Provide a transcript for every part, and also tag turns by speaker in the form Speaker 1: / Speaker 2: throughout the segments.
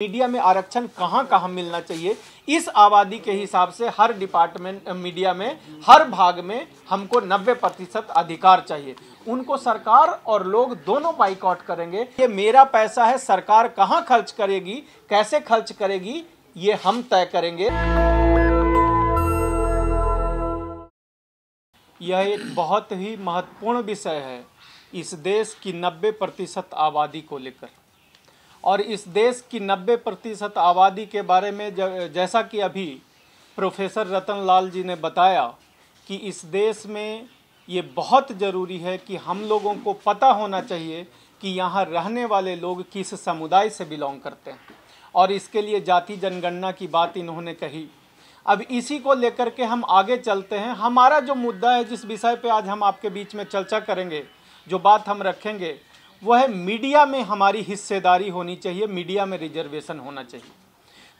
Speaker 1: Media में आरक्षण कहाँ कहाँ मिलना चाहिए, इस आबादी के हिसाब से हर डिपार्टमेंट मीडिया में हर भाग में हमको 90% अधिकार चाहिए। उनको सरकार और लोग दोनों बाइकआउट करेंगे। ये मेरा पैसा है, सरकार कहाँ खर्च करेगी, कैसे खर्च करेगी, ये हम तय करेंगे। यह एक बहुत ही महत्वपूर्ण विषय है इस देश की 90% आबादी को लेकर। और इस देश की 90% आबादी के बारे में जैसा कि अभी प्रोफेसर रतन लाल जी ने बताया कि इस देश में ये बहुत ज़रूरी है कि हम लोगों को पता होना चाहिए कि यहाँ रहने वाले लोग किस समुदाय से बिलोंग करते हैं। और इसके लिए जाति जनगणना की बात इन्होंने कही। अब इसी को लेकर के हम आगे चलते हैं। हमारा जो मुद्दा है, जिस विषय पे आज हम आपके बीच में चर्चा करेंगे, जो बात हम रखेंगे, वह है मीडिया में हमारी हिस्सेदारी होनी चाहिए, मीडिया में रिजर्वेशन होना चाहिए।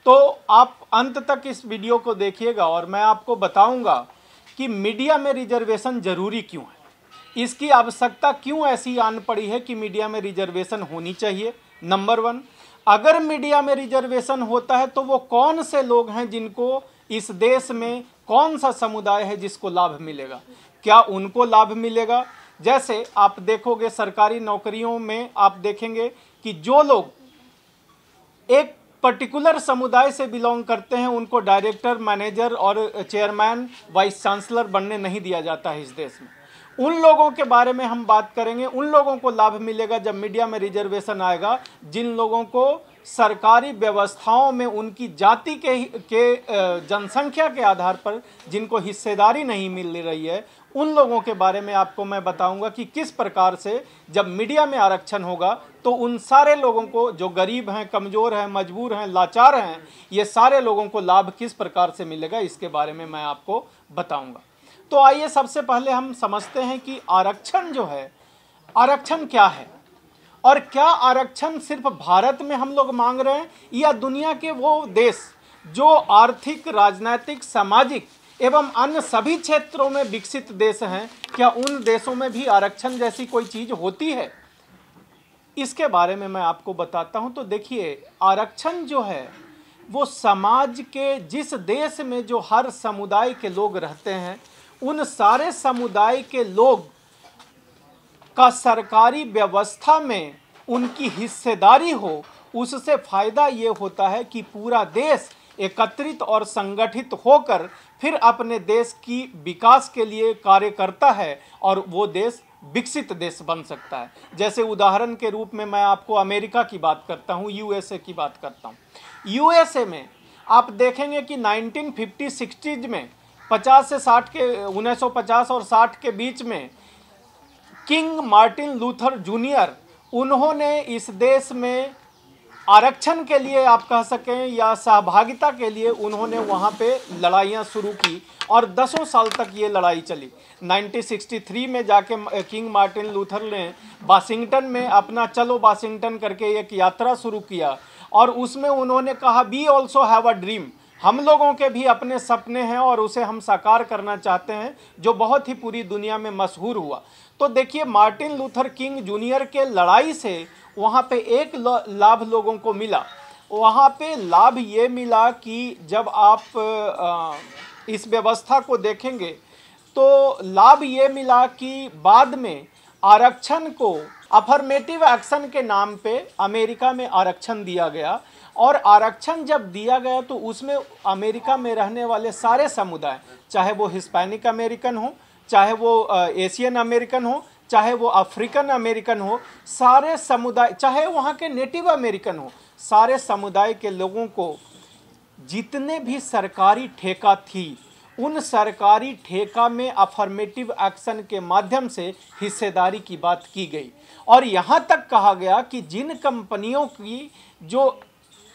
Speaker 1: तो आप अंत तक इस वीडियो को देखिएगा और मैं आपको बताऊंगा कि मीडिया में रिजर्वेशन ज़रूरी क्यों है, इसकी आवश्यकता क्यों ऐसी आन पड़ी है कि मीडिया में रिजर्वेशन होनी चाहिए। नंबर 1, अगर मीडिया में रिजर्वेशन होता है तो वो कौन से लोग हैं जिनको इस देश में, कौन सा समुदाय है जिसको लाभ मिलेगा, क्या उनको लाभ मिलेगा। जैसे आप देखोगे सरकारी नौकरियों में आप देखेंगे कि जो लोग एक पर्टिकुलर समुदाय से बिलोंग करते हैं उनको डायरेक्टर, मैनेजर और चेयरमैन, वाइस चांसलर बनने नहीं दिया जाता है इस देश में। उन लोगों के बारे में हम बात करेंगे। उन लोगों को लाभ मिलेगा जब मीडिया में रिजर्वेशन आएगा जिन लोगों को सरकारी व्यवस्थाओं में उनकी जाति के जनसंख्या के आधार पर जिनको हिस्सेदारी नहीं मिल रही है, उन लोगों के बारे में आपको मैं बताऊंगा कि किस प्रकार से जब मीडिया में आरक्षण होगा तो उन सारे लोगों को, जो गरीब हैं, कमज़ोर हैं, मजबूर हैं, लाचार हैं, ये सारे लोगों को लाभ किस प्रकार से मिलेगा, इसके बारे में मैं आपको बताऊंगा। तो आइए सबसे पहले हम समझते हैं कि आरक्षण जो है, आरक्षण क्या है और क्या आरक्षण सिर्फ भारत में हम लोग मांग रहे हैं या दुनिया के वो देश जो आर्थिक, राजनीतिक, सामाजिक एवं अन्य सभी क्षेत्रों में विकसित देश हैं, क्या उन देशों में भी आरक्षण जैसी कोई चीज़ होती है, इसके बारे में मैं आपको बताता हूं। तो देखिए, आरक्षण जो है वो समाज के, जिस देश में जो हर समुदाय के लोग रहते हैं, उन सारे समुदाय के लोग का सरकारी व्यवस्था में उनकी हिस्सेदारी हो, उससे फ़ायदा ये होता है कि पूरा देश एकत्रित और संगठित होकर फिर अपने देश की विकास के लिए कार्य करता है और वो देश विकसित देश बन सकता है। जैसे उदाहरण के रूप में मैं आपको अमेरिका की बात करता हूँ, यूएसए की बात करता हूँ। यूएसए में आप देखेंगे कि 1950-60 में 1950 और 60 के बीच में किंग मार्टिन लूथर जूनियर, उन्होंने इस देश में आरक्षण के लिए, आप कह सकें, या सहभागिता के लिए उन्होंने वहाँ पे लड़ाइयाँ शुरू की और 10 साल तक ये लड़ाई चली। 1963 में जाके किंग मार्टिन लूथर ने वाशिंगटन में अपना चलो वाशिंगटन करके एक यात्रा शुरू किया और उसमें उन्होंने कहा, we also have a dream, हम लोगों के भी अपने सपने हैं और उसे हम साकार करना चाहते हैं, जो बहुत ही पूरी दुनिया में मशहूर हुआ। तो देखिए, मार्टिन लूथर किंग जूनियर के लड़ाई से वहाँ पे एक लाभ लोगों को मिला। वहाँ पे लाभ ये मिला कि जब आप इस व्यवस्था को देखेंगे तो लाभ ये मिला कि बाद में आरक्षण को अफर्मेटिव एक्शन के नाम पे अमेरिका में आरक्षण दिया गया। और आरक्षण जब दिया गया तो उसमें अमेरिका में रहने वाले सारे समुदाय, चाहे वो हिस्पैनिक अमेरिकन हो, चाहे वो एशियन अमेरिकन हो, चाहे वो अफ्रीकन अमेरिकन हो, सारे समुदाय, चाहे वहाँ के नेटिव अमेरिकन हो, सारे समुदाय के लोगों को जितने भी सरकारी ठेका थी, उन सरकारी ठेका में अफर्मेटिव एक्शन के माध्यम से हिस्सेदारी की बात की गई। और यहाँ तक कहा गया कि जिन कंपनियों की जो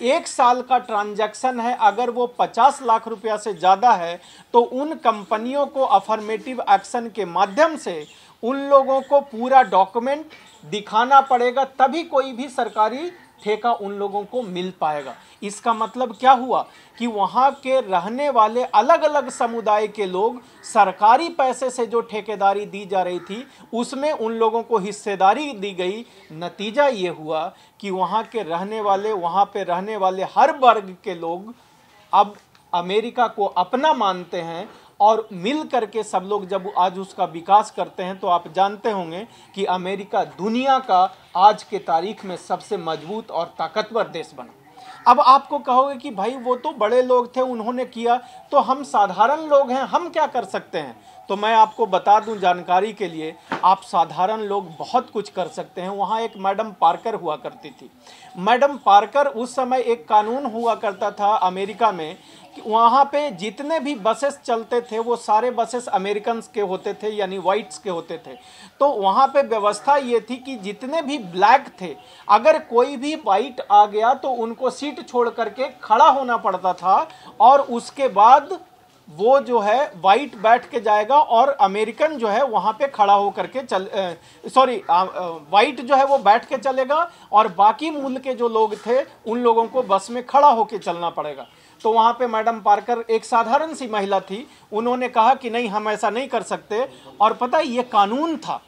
Speaker 1: 1 साल का ट्रांजैक्शन है, अगर वो 50 लाख रुपया से ज़्यादा है, तो उन कंपनियों को अफर्मेटिव एक्शन के माध्यम से उन लोगों को पूरा डॉक्यूमेंट दिखाना पड़ेगा, तभी कोई भी सरकारी ठेका उन लोगों को मिल पाएगा। इसका मतलब क्या हुआ कि वहाँ के रहने वाले अलग अलग समुदाय के लोग सरकारी पैसे से जो ठेकेदारी दी जा रही थी उसमें उन लोगों को हिस्सेदारी दी गई। नतीजा ये हुआ कि वहाँ के रहने वाले, वहाँ पे रहने वाले हर वर्ग के लोग अब अमेरिका को अपना मानते हैं और मिल करके सब लोग जब आज उसका विकास करते हैं तो आप जानते होंगे कि अमेरिका दुनिया का आज के तारीख में सबसे मजबूत और ताकतवर देश बना। अब आपको कहोगे कि भाई वो तो बड़े लोग थे, उन्होंने किया, तो हम साधारण लोग हैं, हम क्या कर सकते हैं? तो मैं आपको बता दूं जानकारी के लिए, आप साधारण लोग बहुत कुछ कर सकते हैं। वहाँ एक मैडम पार्कर हुआ करती थी। मैडम पार्कर, उस समय एक कानून हुआ करता था अमेरिका में कि वहाँ पे जितने भी बसेस चलते थे वो सारे बसेस अमेरिकन्स के होते थे, यानी वाइट्स के होते थे। तो वहाँ पे व्यवस्था ये थी कि जितने भी ब्लैक थे, अगर कोई भी वाइट आ गया तो उनको सीट छोड़ करके खड़ा होना पड़ता था और उसके बाद वो जो है वाइट बैठ के जाएगा और अमेरिकन जो है वहाँ पे खड़ा हो करके वाइट जो है वो बैठ के चलेगा और बाकी मूल के जो लोग थे उन लोगों को बस में खड़ा होके चलना पड़ेगा। तो वहाँ पे मैडम पार्कर एक साधारण सी महिला थी, उन्होंने कहा कि नहीं, हम ऐसा नहीं कर सकते। और पता है ये कानून था,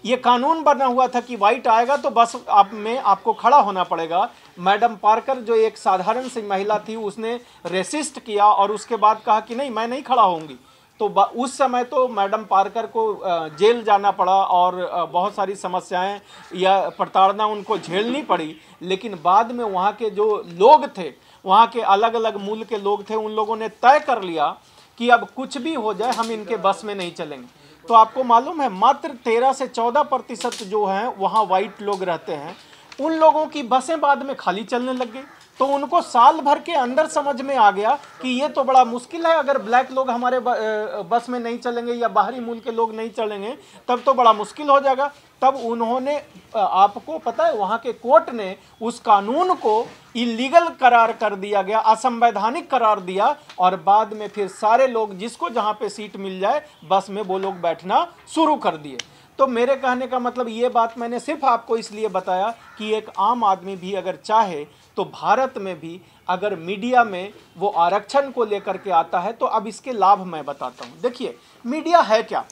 Speaker 1: ये कानून बना हुआ था कि वाइट आएगा तो बस में आपको खड़ा होना पड़ेगा। मैडम पार्कर जो एक साधारण सी महिला थी उसने रेसिस्ट किया और उसके बाद कहा कि नहीं, मैं नहीं खड़ा होंगी। तो उस समय तो मैडम पार्कर को जेल जाना पड़ा और बहुत सारी समस्याएं या प्रताड़ना उनको झेलनी पड़ी। लेकिन बाद में वहाँ के जो लोग थे, वहाँ के अलग अलग मूल के लोग थे, उन लोगों ने तय कर लिया कि अब कुछ भी हो जाए हम इनके बस में नहीं चलेंगे। तो आपको मालूम है मात्र 13 से 14% जो हैं वहाँ वाइट लोग रहते हैं, उन लोगों की बसें बाद में खाली चलने लग गई। तो उनको साल भर के अंदर समझ में आ गया कि ये तो बड़ा मुश्किल है, अगर ब्लैक लोग हमारे बस में नहीं चलेंगे या बाहरी मूल के लोग नहीं चलेंगे तब तो बड़ा मुश्किल हो जाएगा। तब उन्होंने, आपको पता है, वहाँ के कोर्ट ने उस कानून को इलीगल करार कर दिया गया, असंवैधानिक करार दिया और बाद में फिर सारे लोग जिसको जहाँ पे सीट मिल जाए बस में वो लोग बैठना शुरू कर दिए। तो मेरे कहने का मतलब ये बात मैंने सिर्फ आपको इसलिए बताया कि एक आम आदमी भी अगर चाहे तो भारत में भी अगर मीडिया में वो आरक्षण को लेकर के आता है तो अब इसके लाभ मैं बताता हूँ। देखिए मीडिया है क्या।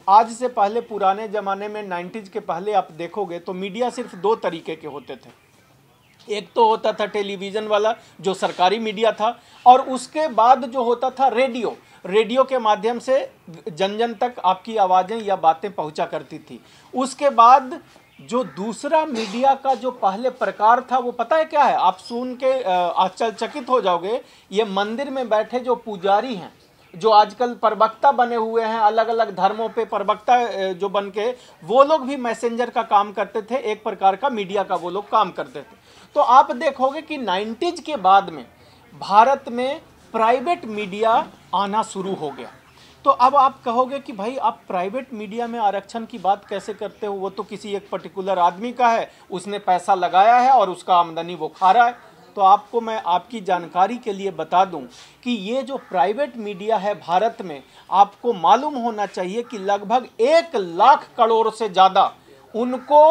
Speaker 1: आज से पहले पुराने ज़माने में 90s के पहले आप देखोगे तो मीडिया सिर्फ 2 तरीके के होते थे। एक तो होता था टेलीविज़न वाला जो सरकारी मीडिया था, और उसके बाद जो होता था रेडियो के माध्यम से जन जन तक आपकी आवाज़ें या बातें पहुंचा करती थी। उसके बाद जो दूसरा मीडिया का जो पहले प्रकार था वो पता है क्या है? आप सुन के आश्चर्यचकित हो जाओगे। ये मंदिर में बैठे जो पुजारी हैं, जो आजकल प्रवक्ता बने हुए हैं, अलग अलग धर्मों पे प्रवक्ता जो बन के, वो लोग भी मैसेंजर का काम करते थे, एक प्रकार का मीडिया का वो लोग काम करते थे। तो आप देखोगे कि 90s के बाद में भारत में प्राइवेट मीडिया आना शुरू हो गया। तो अब आप कहोगे कि भाई आप प्राइवेट मीडिया में आरक्षण की बात कैसे करते हो, वो तो किसी एक पर्टिकुलर आदमी का है, उसने पैसा लगाया है और उसका आमदनी वो खा रहा है। तो आपको मैं आपकी जानकारी के लिए बता दूं कि ये जो प्राइवेट मीडिया है भारत में, आपको मालूम होना चाहिए कि लगभग 1 लाख करोड़ से ज़्यादा उनको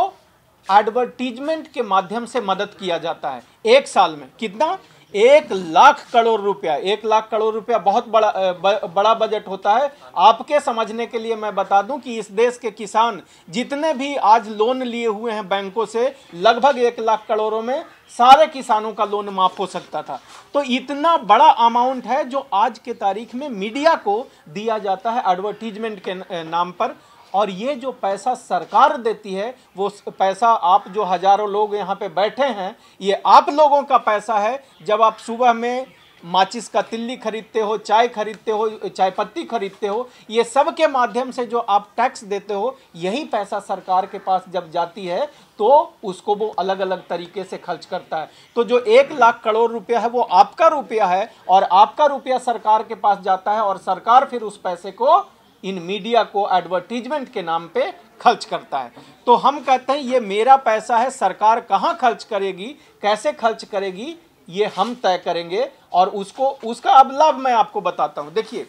Speaker 1: एडवर्टीजमेंट के माध्यम से मदद किया जाता है। एक साल में कितना? 1 लाख करोड़ रुपया। 1 लाख करोड़ रुपया बहुत बड़ा बजट होता है। आपके समझने के लिए मैं बता दूं कि इस देश के किसान जितने भी आज लोन लिए हुए हैं बैंकों से, लगभग 1 लाख करोड़ों में सारे किसानों का लोन माफ हो सकता था। तो इतना बड़ा अमाउंट है जो आज के तारीख में मीडिया को दिया जाता है एडवर्टीजमेंट के नाम पर। और ये जो पैसा सरकार देती है, वो पैसा आप जो हजारों लोग यहाँ पे बैठे हैं, ये आप लोगों का पैसा है। जब आप सुबह में माचिस का तिल्ली खरीदते हो, चाय खरीदते हो, चाय पत्ती खरीदते हो, ये सब के माध्यम से जो आप टैक्स देते हो, यही पैसा सरकार के पास जब जाती है तो उसको वो अलग अलग तरीके से खर्च करता है। तो जो 1 लाख करोड़ रुपया है वो आपका रुपया है और आपका रुपया सरकार के पास जाता है और सरकार फिर उस पैसे को इन मीडिया को एडवर्टीजमेंट के नाम पे खर्च करता है। तो हम कहते हैं ये मेरा पैसा है, सरकार कहाँ खर्च करेगी, कैसे खर्च करेगी, ये हम तय करेंगे और उसका अब लाभ मैं आपको बताता हूँ। देखिए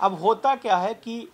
Speaker 1: अब होता क्या है कि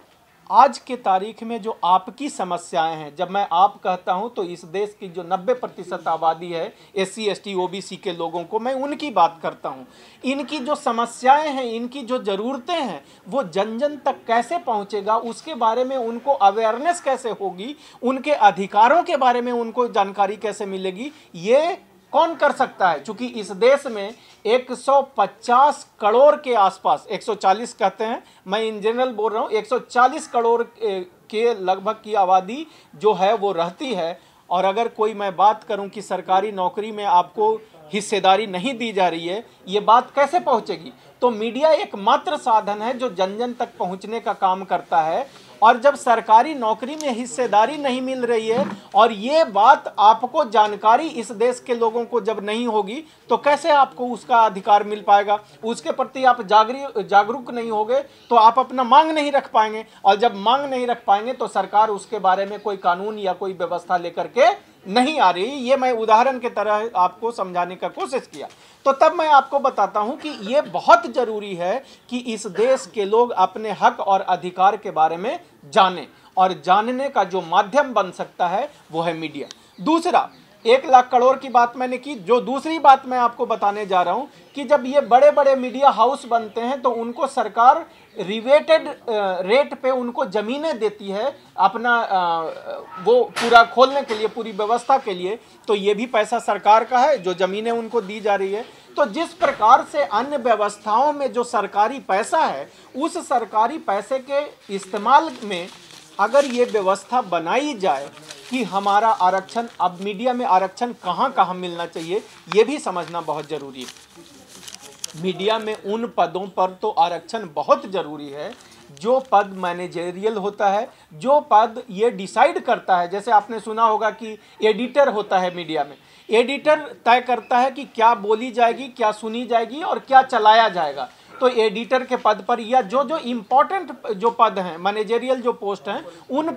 Speaker 1: आज के तारीख में जो आपकी समस्याएं हैं, जब मैं आप कहता हूं तो इस देश की जो 90% आबादी है SC ST OBC के लोगों को, मैं उनकी बात करता हूं। इनकी जो समस्याएं हैं, इनकी जो ज़रूरतें हैं, वो जन जन तक कैसे पहुंचेगा, उसके बारे में उनको अवेयरनेस कैसे होगी, उनके अधिकारों के बारे में उनको जानकारी कैसे मिलेगी, ये कौन कर सकता है? क्योंकि इस देश में 150 करोड़ के आसपास, 140 कहते हैं, मैं इन जनरल बोल रहा हूँ, 140 करोड़ के लगभग की आबादी जो है वो रहती है। और अगर कोई मैं बात करूं कि सरकारी नौकरी में आपको हिस्सेदारी नहीं दी जा रही है, ये बात कैसे पहुंचेगी? तो मीडिया एकमात्र साधन है जो जन जन तक पहुंचने का काम करता है। और जब सरकारी नौकरी में हिस्सेदारी नहीं मिल रही है और ये बात आपको जानकारी इस देश के लोगों को जब नहीं होगी, तो कैसे आपको उसका अधिकार मिल पाएगा? उसके प्रति आप जागरूक नहीं होगे तो आप अपना मांग नहीं रख पाएंगे, और जब मांग नहीं रख पाएंगे तो सरकार उसके बारे में कोई कानून या कोई व्यवस्था लेकर के नहीं आ रही। ये मैं उदाहरण के तरह आपको समझाने का कोशिश किया। तो तब मैं आपको बताता हूं कि ये बहुत जरूरी है कि इस देश के लोग अपने हक और अधिकार के बारे में जानें, और जानने का जो माध्यम बन सकता है वो है मीडिया। दूसरा, 1 लाख करोड़ की बात मैंने की। जो दूसरी बात मैं आपको बताने जा रहा हूं कि जब ये बड़े बड़े मीडिया हाउस बनते हैं तो उनको सरकार रिवेटेड रेट पे उनको ज़मीनें देती है अपना वो पूरा खोलने के लिए, पूरी व्यवस्था के लिए। तो ये भी पैसा सरकार का है जो ज़मीनें उनको दी जा रही है। तो जिस प्रकार से अन्य व्यवस्थाओं में जो सरकारी पैसा है, उस सरकारी पैसे के इस्तेमाल में अगर ये व्यवस्था बनाई जाए कि हमारा आरक्षण, अब मीडिया में आरक्षण कहाँ कहाँ मिलना चाहिए, ये भी समझना बहुत ज़रूरी है। मीडिया में उन पदों पर तो आरक्षण बहुत ज़रूरी है जो पद मैनेजरियल होता है, जो पद ये डिसाइड करता है। जैसे आपने सुना होगा कि एडिटर होता है मीडिया में, एडिटर तय करता है कि क्या बोली जाएगी, क्या सुनी जाएगी और क्या चलाया जाएगा। तो एडिटर के पद पर या जो जो इम्पोर्टेंट जो पद हैं, मैनेजरियल जो पोस्ट हैं, उन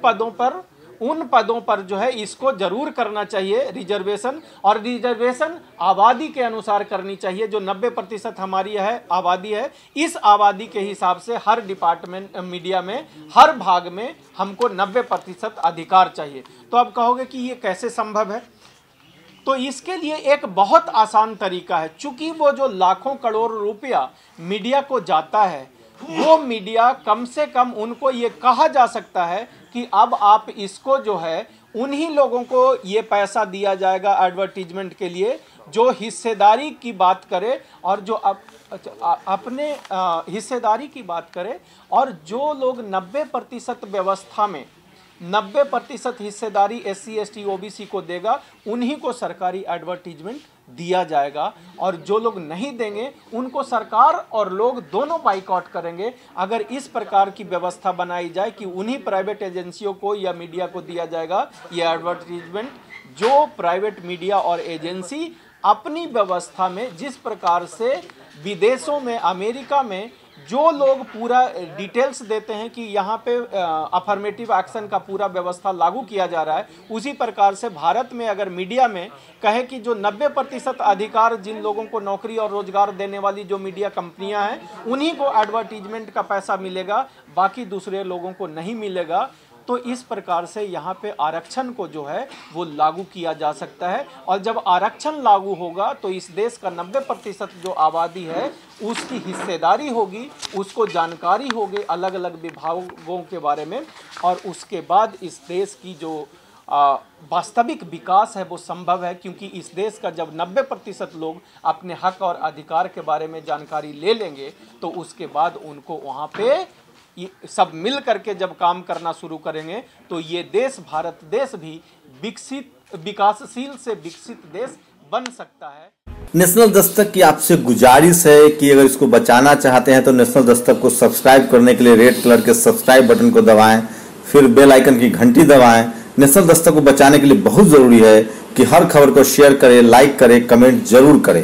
Speaker 1: पदों पर जो है इसको जरूर करना चाहिए रिजर्वेशन। और रिजर्वेशन आबादी के अनुसार करनी चाहिए। जो 90% हमारी है आबादी है, इस आबादी के हिसाब से हर डिपार्टमेंट मीडिया में हर भाग में हमको 90% अधिकार चाहिए। तो अब कहोगे कि ये कैसे संभव है? तो इसके लिए एक बहुत आसान तरीका है। चूंकि वो जो लाखों करोड़ रुपया मीडिया को जाता है, वो मीडिया कम से कम उनको ये कहा जा सकता है कि अब आप इसको जो है उन्हीं लोगों को ये पैसा दिया जाएगा एडवर्टीजमेंट के लिए जो हिस्सेदारी की बात करे, और जो अपने हिस्सेदारी की बात करे, और जो लोग 90% व्यवस्था में 90% हिस्सेदारी SC ST OBC को देगा, उन्हीं को सरकारी एडवर्टीजमेंट दिया जाएगा। और जो लोग नहीं देंगे उनको सरकार और लोग दोनों बाइकआउट करेंगे। अगर इस प्रकार की व्यवस्था बनाई जाए कि उन्हीं प्राइवेट एजेंसियों को या मीडिया को दिया जाएगा ये एडवर्टीजमेंट, जो प्राइवेट मीडिया और एजेंसी अपनी व्यवस्था में जिस प्रकार से विदेशों में, अमेरिका में जो लोग पूरा डिटेल्स देते हैं कि यहाँ पे अफर्मेटिव एक्शन का पूरा व्यवस्था लागू किया जा रहा है, उसी प्रकार से भारत में अगर मीडिया में कहे कि जो 90% अधिकार जिन लोगों को नौकरी और रोजगार देने वाली जो मीडिया कंपनियां हैं उन्हीं को एडवर्टीजमेंट का पैसा मिलेगा, बाकी दूसरे लोगों को नहीं मिलेगा। तो इस प्रकार से यहाँ पे आरक्षण को जो है वो लागू किया जा सकता है। और जब आरक्षण लागू होगा तो इस देश का 90% जो आबादी है उसकी हिस्सेदारी होगी, उसको जानकारी होगी अलग अलग विभागों के बारे में, और उसके बाद इस देश की जो वास्तविक विकास है वो संभव है। क्योंकि इस देश का जब 90% लोग अपने हक और अधिकार के बारे में जानकारी ले लेंगे तो उसके बाद उनको वहाँ पे सब मिल करके जब काम करना शुरू करेंगे तो ये देश, भारत देश भी विकासशील से विकसित देश बन सकता है।
Speaker 2: नेशनल दस्तक की आपसे गुजारिश है कि अगर इसको बचाना चाहते हैं तो नेशनल दस्तक को सब्सक्राइब करने के लिए रेड कलर के सब्सक्राइब बटन को दबाएं, फिर बेल आइकन की घंटी दबाएं। नेशनल दस्तक को बचाने के लिए बहुत जरूरी है कि हर खबर को शेयर करें, लाइक करें, कमेंट जरूर करें।